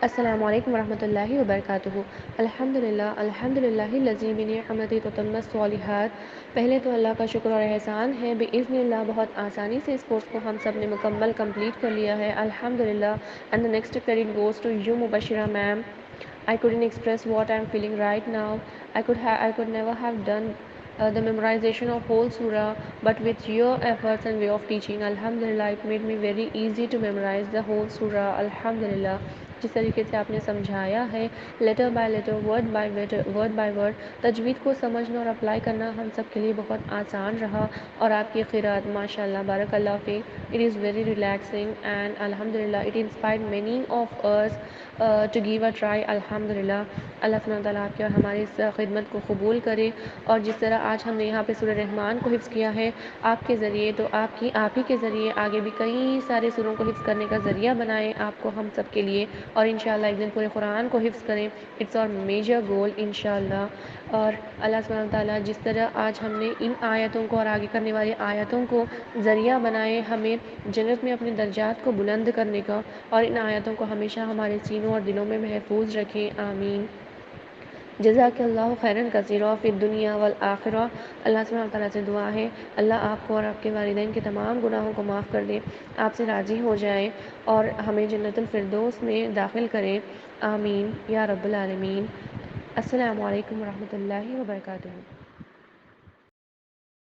السلام علیکم ورحمۃ اللہ وبرکاتہ۔ الحمد للہ الذی بنعمتہ تتم الصالحات۔ پہلے تو اللہ کا شکر اور احسان ہے، باذن اللہ بہت آسانی سے اس کورس کو ہم سب نے مکمل کمپلیٹ کر لیا ہے، الحمد للہ۔ And the next credit goes to you Mubashira ma'am. I couldn't express what I'm feeling right now. I could never have done the memorization of whole surah, but with your efforts and way of teaching, alhamdulillah, it made me very easy to memorize the whole surah, alhamdulillah۔ جس طریقے سے آپ نے سمجھایا ہے letter by letter, word by word, تجوید کو سمجھنا اور اپلائی کرنا ہم سب کے لیے بہت آسان رہا، اور آپ کی قرأت ماشاء اللہ بارک اللہ فی، it is very relaxing and الحمد للہ it inspired many of us to give a try, الحمد للہ۔ اللہ سبحانہ تعالیٰ آپ کی اور ہماری اس خدمت کو قبول کرے، اور جس طرح آج ہم نے یہاں پہ سورہ رحمان کو حفظ کیا ہے آپ کے ذریعے، تو آپ ہی کے ذریعے آگے بھی کئی سارے سوروں کو حفظ کرنے کا ذریعہ بنائیں آپ کو ہم سب کے لیے، اور انشاءاللہ ایک دن پورے قرآن کو حفظ کریں، اٹس اور میجر گول انشاءاللہ۔ اور اللہ سبحانہ تعالیٰ جس طرح آج ہم نے ان آیتوں کو اور آگے کرنے والی آیتوں کو ذریعہ بنائے ہمیں جنت میں اپنے درجات کو بلند کرنے کا، اور ان آیتوں کو ہمیشہ ہمارے سینوں اور دلوں میں محفوظ رکھیں، آمین۔ جزاک اللہ خیرا کثیرا فی الدنیا والآخرہ۔ اللہ سبحانہ تعالیٰ سے دعا ہے اللہ آپ کو اور آپ کے والدین کے تمام گناہوں کو معاف کر دے، آپ سے راضی ہو جائے، اور ہمیں جنت الفردوس میں داخل کرے، آمین یا رب العالمین۔ السلام علیکم ورحمۃ اللہ وبرکاتہ۔